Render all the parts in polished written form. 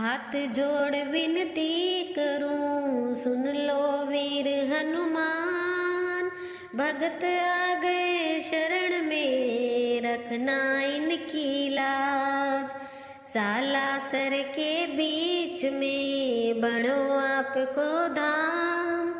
हाथ जोड़ विनती करूं, सुन लो वीर हनुमान। भगत आ गए शरण में, रखना इनकी लाज। सालासर के बीच में बनो आपको धाम।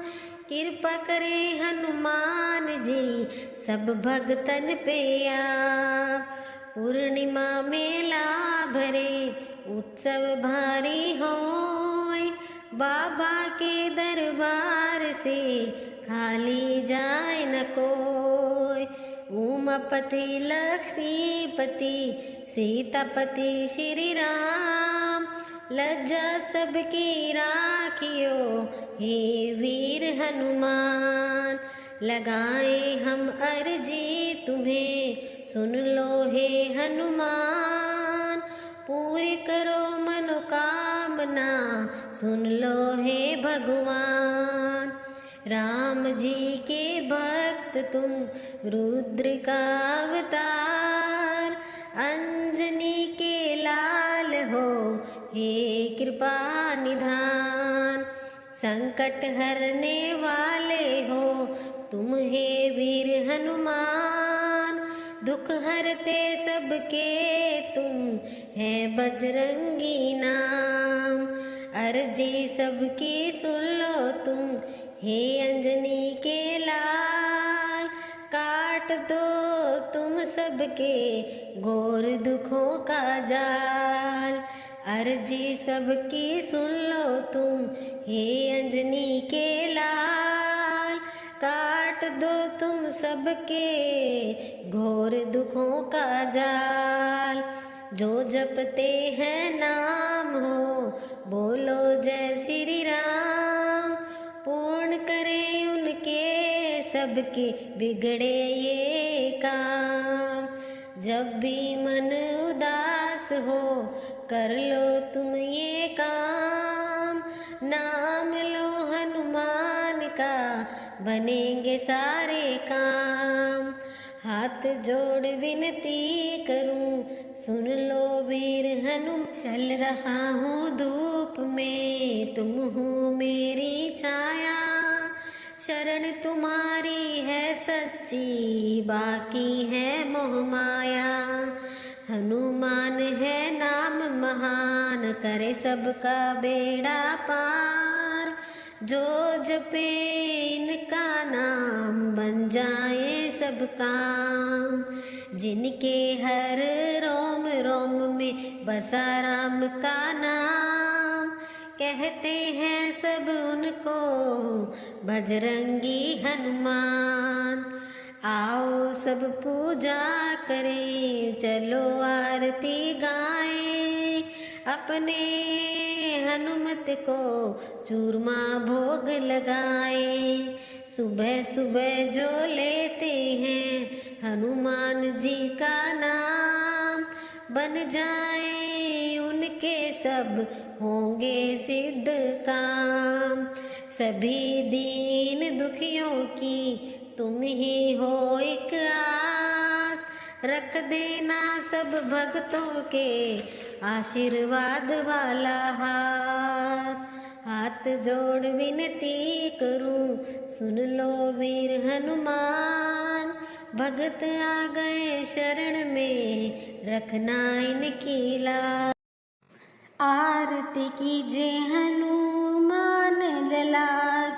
कृपा करे हनुमान जी सब भगतन पे आप। पूर्णिमा मेला भरे उत्सव भारी होय। बाबा के दरबार से खाली जाए न कोय। उमापति लक्ष्मीपति सीतापति श्री राम। लज्जा सबकी राखियो हे वीर हनुमान। लगाए हम अर्जी तुम्हें, सुन लो हे हनुमान। पूरी करो मनोकामना, सुन लो हे भगवान। राम जी के भक्त तुम, रुद्र का अवतार। अंजनी के लाल हो, हे कृपा निधान। संकट हरने वाले हो तुम हे वीर हनुमान। दुख हरते सबके तुम है बजरंगी नाम। अर्जी सबकी सुन लो तुम हे अंजनी के लाल। काट दो तुम सबके घोर दुखों का जाल। अर्जी सबकी सुन लो तुम हे अंजनी के लाल। काट दो तुम सबके घोर दुखों का जाल। जो जपते हैं नाम हो, बोलो जय श्री राम। पूर्ण करे उनके सबके बिगड़े ये काम। जब भी मन उदास हो, कर लो तुम ये काम। नाम लो हनुमान का, बनेंगे सारे काम। हाथ जोड़ विनती करूं, सुन लो वीर हनुमान। चल रहा हूँ धूप में, तुम हो मेरी छाया। शरण तुम्हारी है सच्ची, बाकी है मोह माया। हनुमान है नाम महान, करे सबका बेड़ा पार। जो जपे इनका नाम, बन जाए सब काम। जिनके हर रोम रोम में बसा राम का नाम। कहते हैं सब उनको बजरंगी हनुमान। आओ सब पूजा करें, चलो आरती गाएं। अपने हनुमत को चूरमा भोग लगाए। सुबह सुबह जो लेते हैं हनुमान जी का नाम, बन जाए उनके सब होंगे सिद्ध काम। सभी दीन दुखियों की तुम ही हो एक आस। रख देना सब भक्तों के आशीर्वाद वाला हाथ। हाथ जोड़ विनती करूं, सुन लो वीर हनुमान। भगत आ गए शरण में, रखना इनकी लाज। आरती कीजिए हनुमान लला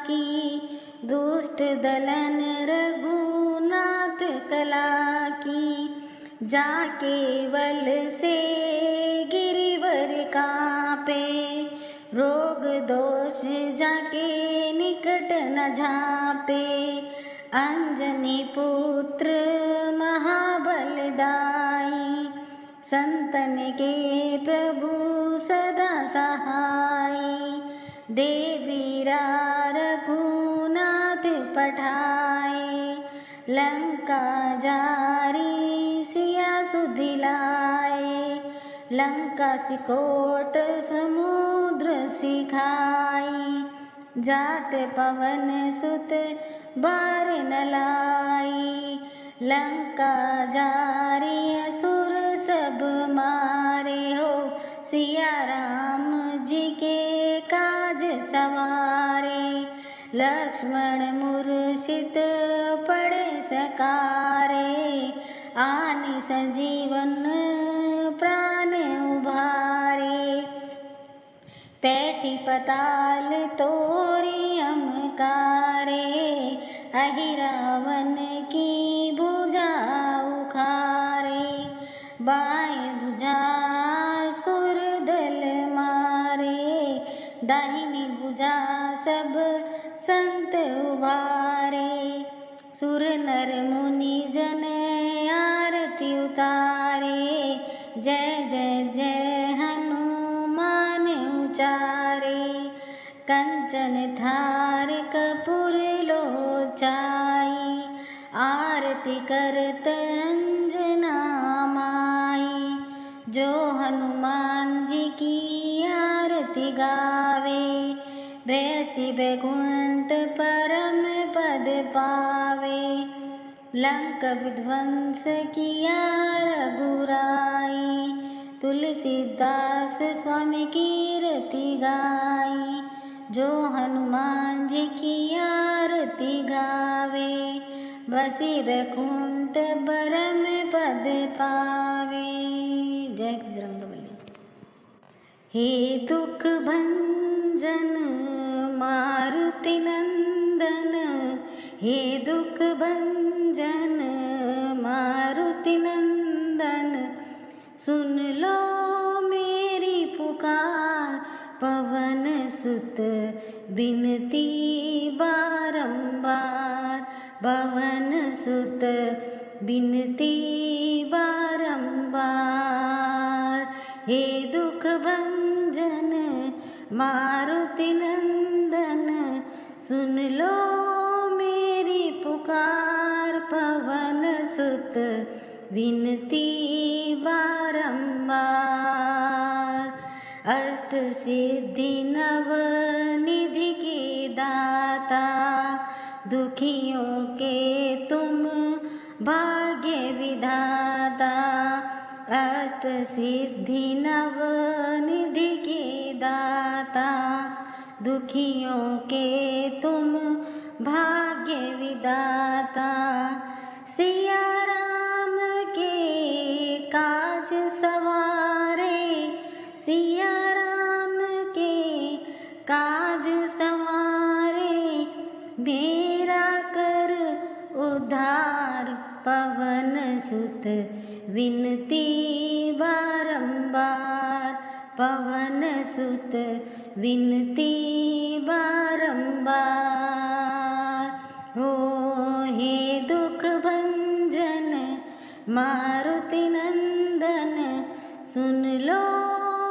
की, दुष्ट दलन रघुनाथ कला की। जाके बल से गिरिवर कांपे, रोग दोष जाके निकट न झापे। अंजनी पुत्र महाबलदाई, संतन के प्रभु सदा सहाई। देवीरा रघुनाथ पठाए, लंका जारी सिया सुधिलाए। लंका सिकोट समुद्र सिखाई, जात पवन सुत बार न लाई। लंका जारी असुर सब मारे हो, सिया राम सवारे, लक्ष्मण मूर्छित पड़े सकारे, आनि संजीवन प्राण उभारे, पैठी पताल तोरी अमकारे, अहि रावण की भुजा उखारे, बाएं भुजा सुर दल मारे, दाहिनी भुजा सब संत उभारे, सुर नर मुनि जन आरती उतारे, जय जय जय हनुमान उचारे, कंचन थार कपूर लोचाई, आरती करत अंजना माई, जो हनुमान जी की आरती गावे, वैसी बैकुंठ परम पद पावे, लंक विध्वंस किया रघुराई, तुलसीदास स्वामी कीर्ति गाई, जो हनुमान जी की आरती गावे, बसी बैकुंठ परम पद पावे। जय बजरंगबली। हे दुख भंजन मारुति नंदन, हे दुख भंजन मारुति नंदन, सुन लो मेरी पुकार, पवन सुत बिनती बारंबार, पवन सुत बिनती बारंबार, हे दुख भंजन मारुति नंदन, सुन लो मेरी पुकार, पवन सुत विनती बारंबार, अष्ट सिद्धि नव निधि के दाता, दुखियों के तुम भाग्य विधाता, अष्ट सिद्धि नव निधि के दाता, दुखियों के तुम भाग्य विधाता, सिया राम के काज सवारे, सिया राम के काज सवारे, मेरा कर उद्धार, पवन सुत विनती बारंबार, पवन सुत विनती बारंबार, हो हे दुख भंजन मारुति नंदन, सुन लो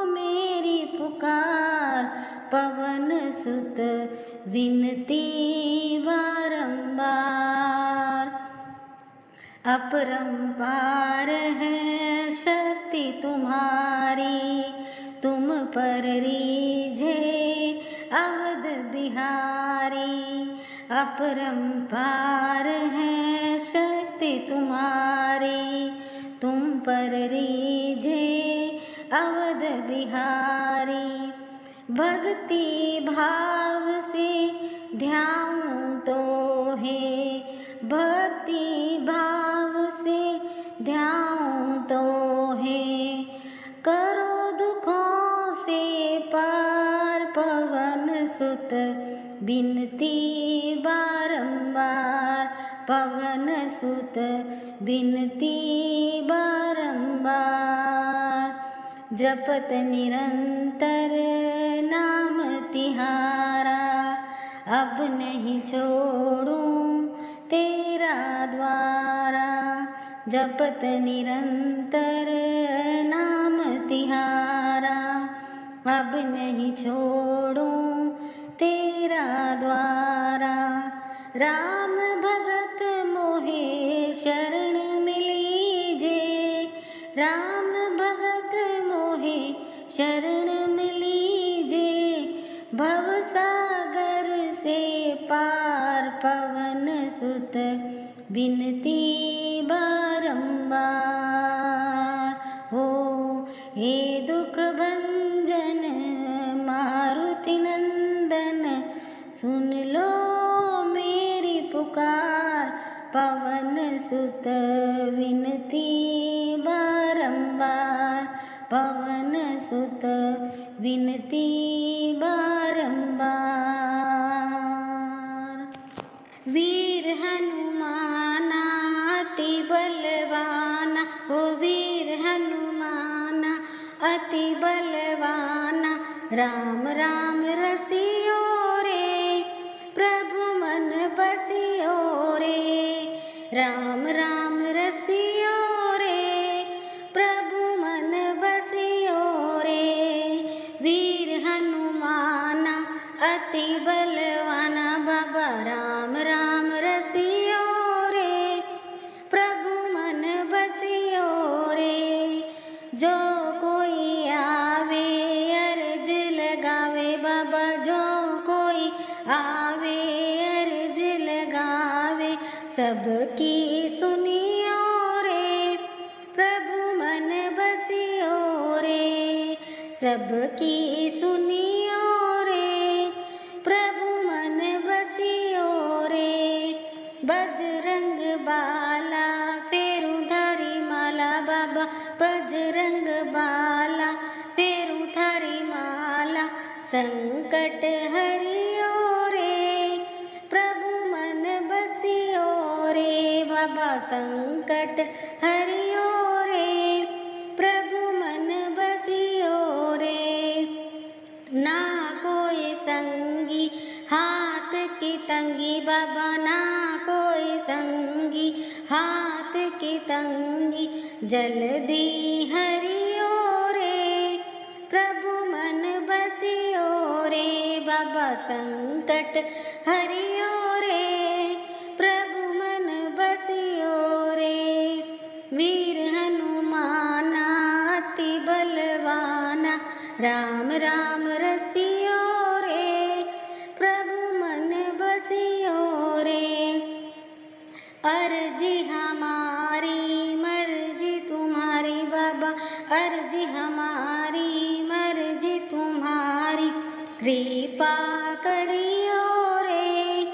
मेरी पुकार, पवन सुत विनती बारंबार, अपरंपार है शक्ति तुम्हारी, तुम पर रीझे अवध बिहारी, अपरंपार है शक्ति तुम्हारी, तुम पर रीझे अवध बिहारी, भक्ति भाव से ध्याऊं तो है, भक्ति भाव से ध्याऊं तो है, करो दुखों से पार, पवन सुत बिनती बारंबार, पवन सुत बिनती बारंबार, जपत निरंतर नाम तिहारा, अब नहीं छोड़ूं तेरा द्वारा, जपत निरंतर नाम तिहारा, अब नहीं छोड़ूं तेरा द्वारा, राम भगत मोहे शरण मिलीजे, राम भगत मोहे शरण मिलीजे, भवसागर से पार, पवन सुत बिनती बारंबार, हो हे दुख भंजन मारुति नंदन, पवन सुत विनती बारंबार, पवन सुत विनती बारंबार। वीर हनुमाना अति बलवाना, ओ वीर हनुमाना अति बलवाना, राम राम रसियो रे प्रभु मन बसियो रे, राम राम रसियो रे प्रभु मन बसियो रे। वीर हनुमाना अति बलवाना, बाबा राम राम रसियो रे प्रभु मन बसियो रे। जो कोई आवे अर्ज लगावे, बाबा जो कोई आवे अर्ज लगावे, सबकी सुनियो रे प्रभु मन बसियो रे, सबकी सुनियो रे प्रभु मन बसियो रे। बजरंग बाला फेरू धारी माला, बाबा बजरंग बाला फेरू धारी माला, संकट हरियो रे प्रभु मन बसियो रे, बाबा संकट हरियो रे प्रभु मन बसियो रे। ना कोई संगी हाथ की तंगी, बाबा ना कोई संगी हाथ की तंगी, जल्दी हरियो रे प्रभु मन बसियो रे, बाबा संकट हरियो रे प्रभु मन बसियो रे। वीर हनुमाना अति बलवाना, राम राम रसियो रे प्रभु मन बसियो रे। अर्जी हमारी मर्जी तुम्हारी, बाबा अर्जी हमारी मर्जी तुम्हारी, कृपा करियो रे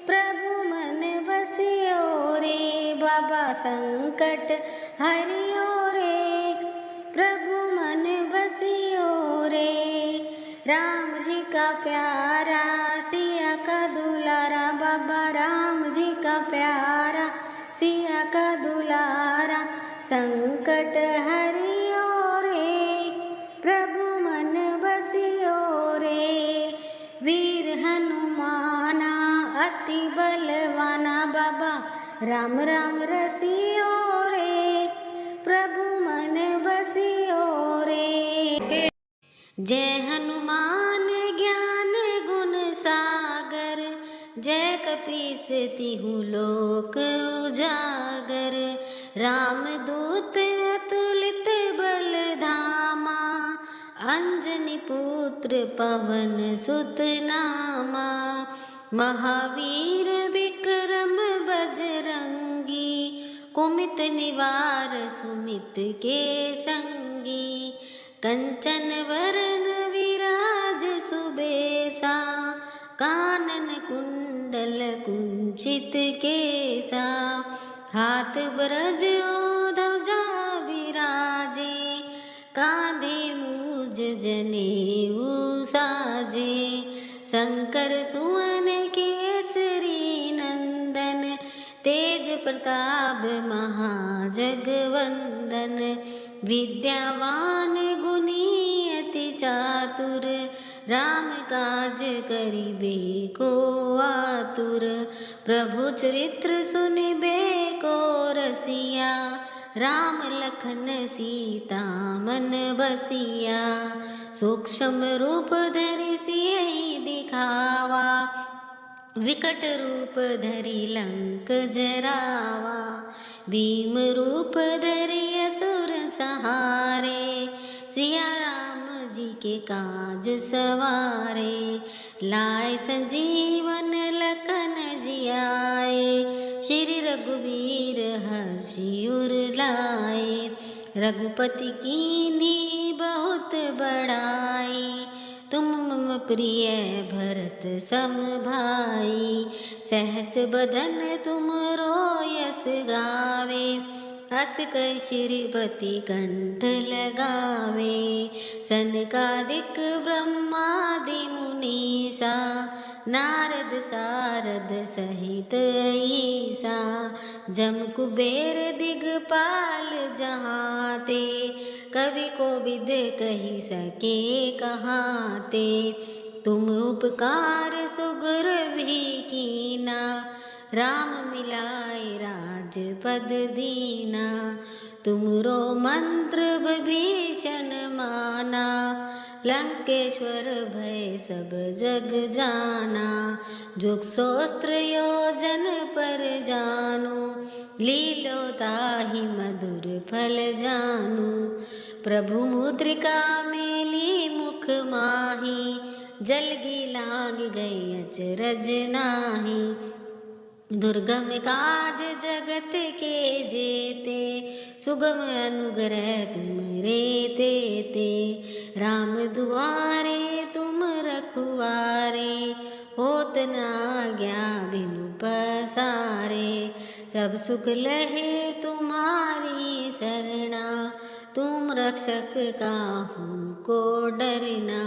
प्रभु मन बसियो रे, बाबा संकट हरियो रे प्रभु मन बसियो रे। राम जी का प्यारा सिया का दुलारा, बाबा राम जी का प्यारा सिया का दुलारा, संकट हरियो रे प्रभु मन बसियो रे। वीर हनुमाना अति बलवाना, बाबा राम राम रसियो रे प्रभु मन बसियो रे। जय हनुमान ज्ञान गुण सागर, जय कपीस तिहु लोक उजागर, राम दूत अतुलित बल धामा, अंजनी पुत्र पवन सुत नामा, महावीर विक्रम बजरंगी, कुमित निवार सुमित के संगी, कंचन वरन विराज सुबेसा, कानन कुंडल कुंचित केसा, हाथ ब्रज ध्वजा विराजे, कांधे मूज जनेऊ साजे, शंकर सुवन केसरी नंदन, तेज प्रताप महाजगवंदन, विद्यावान गुणी अति चातुर, राम काज करिबे को आतुर, प्रभु चरित्र सुनिबे को रसिया, राम लखन सीता मन बसिया, सूक्ष्म रूप धरि सियहि दिखावा, विकट रूप धरि लंक जरावा, भीम रूप धरि असुर सहारे, सिया राम जी के काज सवारे, लाए संजीवन लखन जियाए, श्री रघुवीर हर्षि उर लाए, रघुपति कीन्ही बहुत बड़ाई, तुम मम प्रिय भरत सम भाई, सहस बदन तुम रोयस गावे, अस कह श्रीपति कंठ लगावे। सनकादिक ब्रह्मादि मुनीसा, नारद सारद सहित ईसा, जम कुबेर दिगपाल जहाते, कवि को विद कही सके कहाते। तुम उपकार सुग्रीव कीना, राम मिलाए राजपद दीना। तुमरो मंत्र विभीषण माना, लंकेश्वर भय सब जग जाना। जुग सहस्त्र योजन पर जानु, लीलो ताहि मधुर फल जानु। प्रभु मुद्रिका मेली मुख माही, जलगी लाग गई अचरज नाही। दुर्गम काज जगत के जेते, सुगम अनुग्रह तुम रे देते। राम दुआरे तुम रखवारे, होत न आज्ञा बिनु पसारे। सब सुख लहे तुम्हारी सरना, तुम रक्षक काहू को डरना।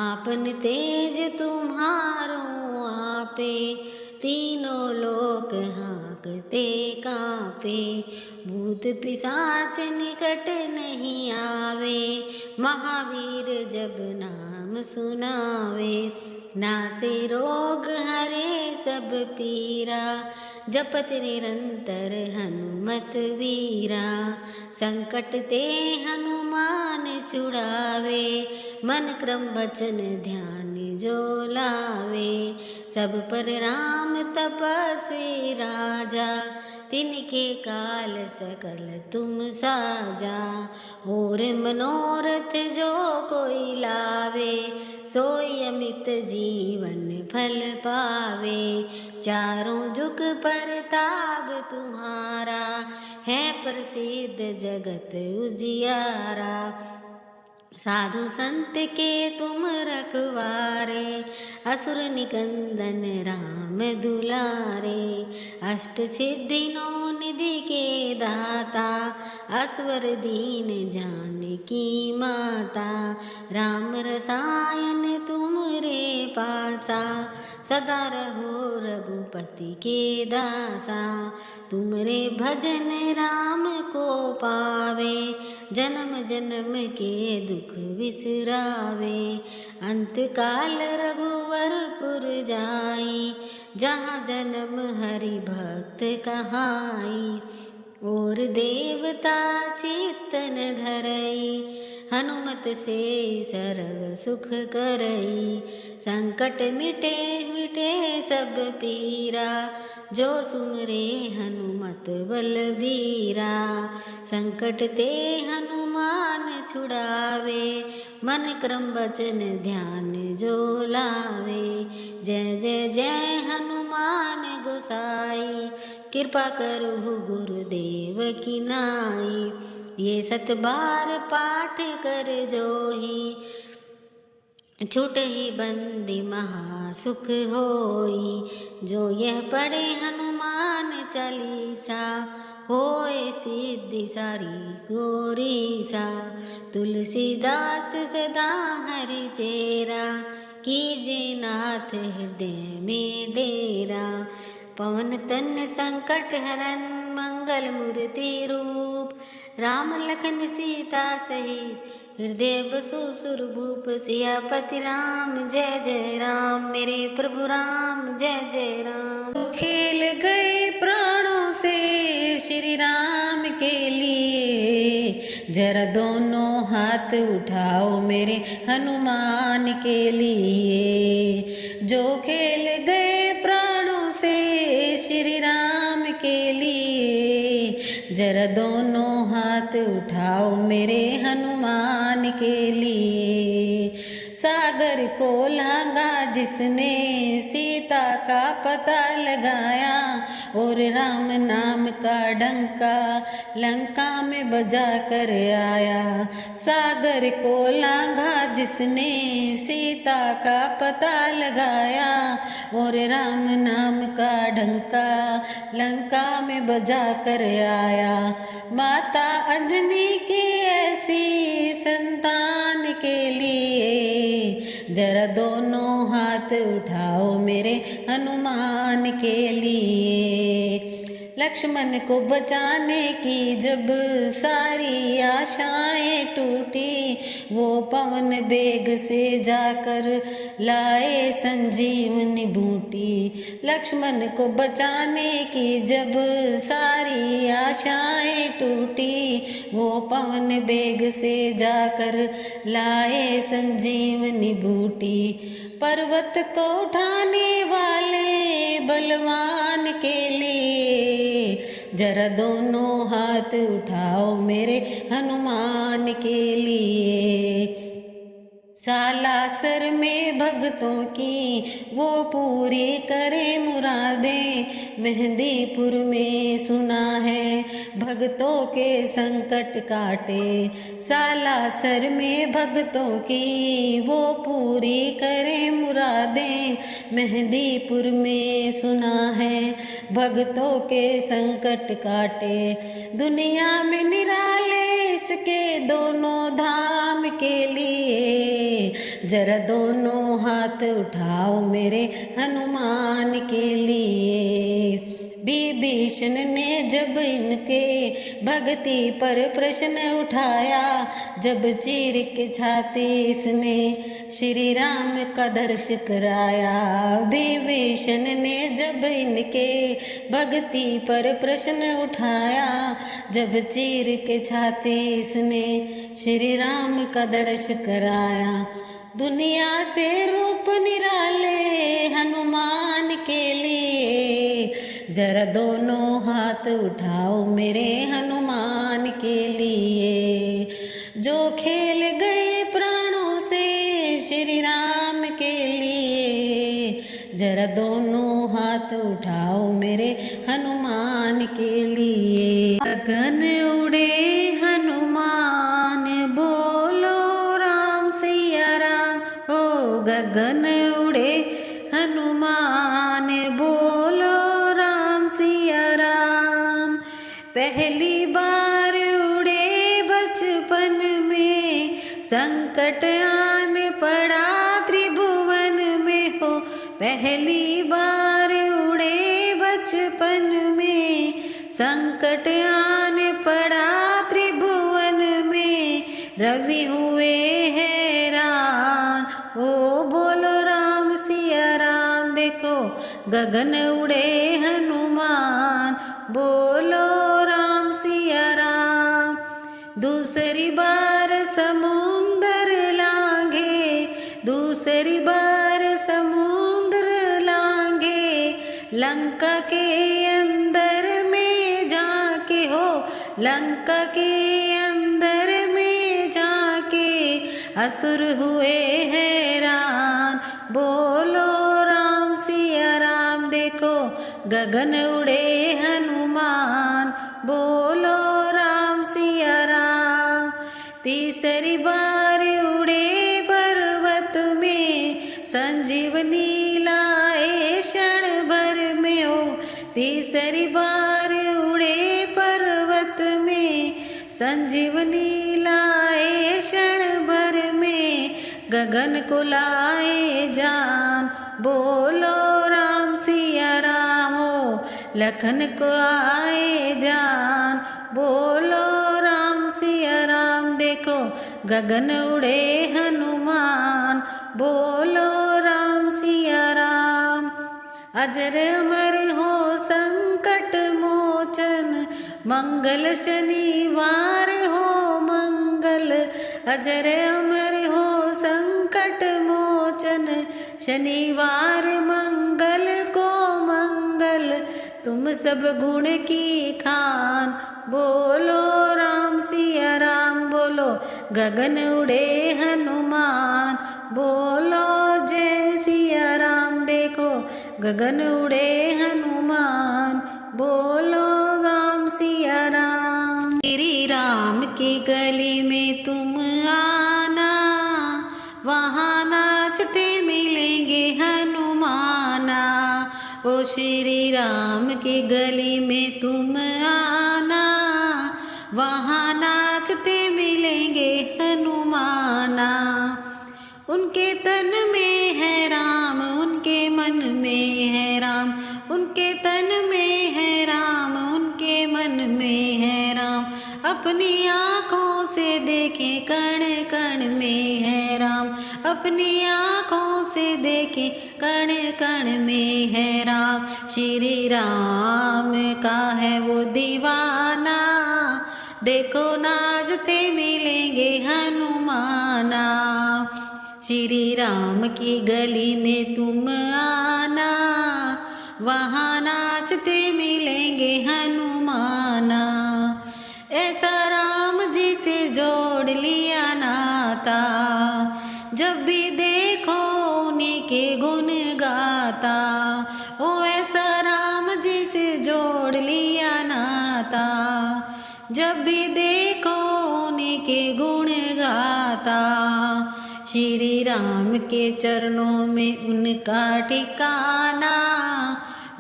आपन तेज तुम्हारो आपे, तीनों लोक हाँकते कांपे। भूत पिशाच निकट नहीं आवे, महावीर जब नाम सुनावे। नासे रोग हरे सब पीरा, जपत निरंतर हनुमत वीरा। संकट ते हनुमान छुड़ावे, मन क्रम वचन ध्यान जो लावे। सब पर राम तपस्वी राजा, तिनके काल सकल तुम साजा। और मनोरथ जो कोई लावे, सोई अमित जीवन फल पावे। चारों जुग परताप तुम्हारा, है प्रसिद्ध जगत उजियारा। साधु संत के तुम रखवारे, असुर निकंदन राम दुलारे। अष्ट सिद्धि नौ निधि के दाता, असवर दीन जानकी माता। राम रसायन तुम रे पासा, सदा रहो रघुपति के दासा। तुमरे भजन राम को पावे, जन्म जन्म के दुख विसरावे। अंत काल रघुवरपुर जाई, जहाँ जन्म हरि भक्त कहाई। और देवता चेतन धरई, हनुमत से सर्व सुख करई। संकट मिटे मिटे सब पीरा, जो सुमरे हनुमत बलबीरा। संकट ते हनुमान छुड़ावे, मन क्रम वचन ध्यान जो लावे। जय जय जय हनुमान गोसाई, कृपा करहु गुरुदेव की नाई। ये 7 बार पाठ कर जोही, छूटहि बंदी महासुख होई। जो यह पढ़े हनुमान चालीसा, होए सिद्धि सारी गोरीसा। तुलसीदास सदा हरि चेरा, कीजे नाथ हृदय में डेरा। पवन तन संकट हरन, मंगल मूर्ति रूप। राम लखन सीता सहित, हृदय बसु सुरभूप। सियापति राम जय जय राम, मेरे प्रभु राम जय जय राम। तो खेल गए प्राणों से श्री राम के लिए, जरा दोनों हाथ उठाओ मेरे हनुमान के लिए। जो खेल गए प्राणों से श्री राम के लिए, जरा दोनों हाथ उठाओ मेरे हनुमान के लिए। सागर सागर को लांगा जिसने सीता का पता लगाया, और राम नाम का डंका लंका में बजा कर आया। सागर को लांगा जिसने सीता का पता लगाया, और राम नाम का डंका लंका में बजा कर आया। माता अंजनी की ऐसी संतान के लिए जरा दोनों हाथ उठाओ मेरे हनुमान के लिए। लक्ष्मण को बचाने की जब सारी आशाएं टूटी, वो पवन बेग से जाकर लाए संजीवनी बूटी। लक्ष्मण को बचाने की जब सारी आशाएं टूटी, वो पवन बेग से जाकर लाए संजीवनी बूटी। पर्वत को उठाने वाले बलवान के लिए जरा दोनों हाथ उठाओ मेरे हनुमान के लिए। सालासर में भक्तों की वो पूरी करे मुरादें, मेहंदीपुर में सुना है भक्तों के संकट काटे। सालासर में भक्तों की वो पूरी करे मुरादें, मेहंदीपुर में सुना है भक्तों के संकट काटे। दुनिया में निराले इसके दोनों धाम के लिए जरा दोनों हाथ उठाओ मेरे हनुमान के लिए। विभीषण ने जब इनके भक्ति पर प्रश्न उठाया, जब चीर के छाती इसने श्री राम का दर्श कराया। विभीषण ने जब इनके भक्ति पर प्रश्न उठाया, जब चीर के छाती इसने श्री राम का दर्श कराया। दुनिया से रूप निराले हनुमान के लिए जरा दोनों हाथ उठाओ मेरे हनुमान के लिए। जो खेल गए प्राणों से श्री राम के लिए जरा दोनों हाथ उठाओ मेरे हनुमान के लिए। गगन उड़े हनुमान बोलो राम सिया राम, हो गगन उड़े हनुमान बोलो राम सिया राम। पहली बार उड़े बचपन में संकट आन पड़ा त्रिभुवन में, हो पहली बार उड़े बचपन में संकट आन पड़ा त्रिभुवन में। रवि हुए हैरान, ओ बोलो राम सिया राम। देखो गगन उड़े हनुमान बोलो राम सिया राम। दूसरी बार समुंदर लांघे, दूसरी बार समुद्र लांघे, लंका के अंदर में जाके, हो लंका के अंदर में जाके असुर हुए हैरान, बोलो राम सिया राम। देखो गगन उड़े हनुमान बोलो राम सिया राम। तीसरी बार उड़े पर्वत में संजीवनी लाए क्षण भर में, हो तीसरी बार उड़े पर्वत में संजीवनी लाए क्षण भर में। गगन को लाए जान बोलो राम सिया राम, हो लखन को आए जान बोलो राम सिया राम। देखो गगन उड़े हनुमान बोलो राम सिया राम। अजर अमर हो संकट मोचन मंगल शनिवार हो मंगल। अजर अमर हो संकट मोचन शनिवार मंगल को मंगल। तुम सब गुण की खान बोलो राम सिया राम। बोलो गगन उड़े हनुमान बोलो जय सिया राम, देखो गगन उड़े हनुमान, बोलो राम सिया राम। श्री राम की गली में तुम आना, वहाँ नाचते मिलेंगे हनुमाना। ओ श्री राम की गली में तुम आना, वहाँ नाचते मिलेंगे हनुमाना। उनके तन में है राम, उनके मन में है राम, उनके तन में है राम, उनके मन में है राम। अपनी आँखों से देखे कण कण में है राम, अपनी आँखों से देखे कण कण में है राम। श्री राम का है वो दीवाना, देखो नाचते मिलेंगे हनुमाना। श्री राम की गली में तुम आना, वहाँ नाचते मिलेंगे हनुमाना। ऐसा राम जी से जोड़ लिया नाता, जब भी देखो उन्हीं के गुण गाता। ओ ऐसा राम जी से जोड़ लिया नाता, जब भी देखो उन्हीं के गुण गाता। श्री राम के चरणों में उनका ठिकाना,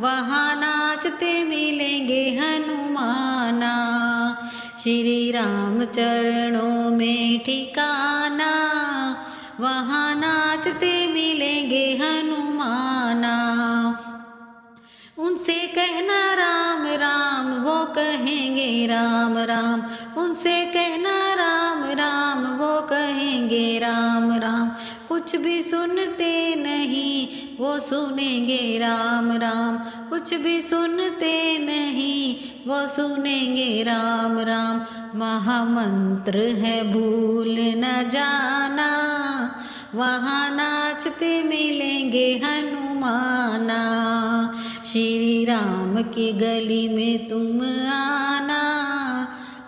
वहाँ नाचते मिलेंगे हनुमाना। श्री राम चरणों में ठिकाना, वहाँ नाचते मिलेंगे हनुमाना। उनसे कहना राम राम, वो कहेंगे राम राम, उनसे कहना राम राम, वो कहेंगे राम राम। कुछ भी सुनते नहीं, वो सुनेंगे राम राम, कुछ भी सुनते नहीं, वो सुनेंगे राम राम। महामंत्र है भूल न जाना, वहाँ नाचते मिलेंगे हनुमाना। श्री राम की गली में तुम आना,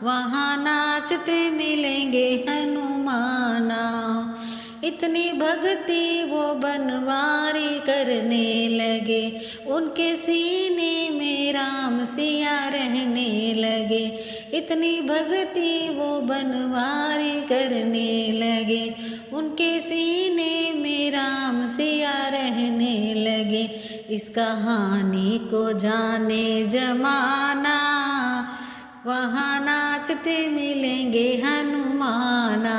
वहाँ नाचते मिलेंगे हनुमाना। इतनी भक्ति वो बनवारी करने लगे, उनके सीने में राम सिया रहने लगे। इतनी भक्ति वो बनवारी करने लगे, उनके सीने में राम सिया रहने लगे। इस कहानी को जाने जमाना, वहाँ नाचते मिलेंगे हनुमाना।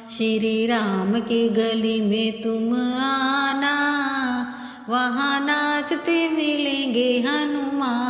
श्री राम की गली में तुम आना, वहाँ नाचते मिलेंगे हनुमान।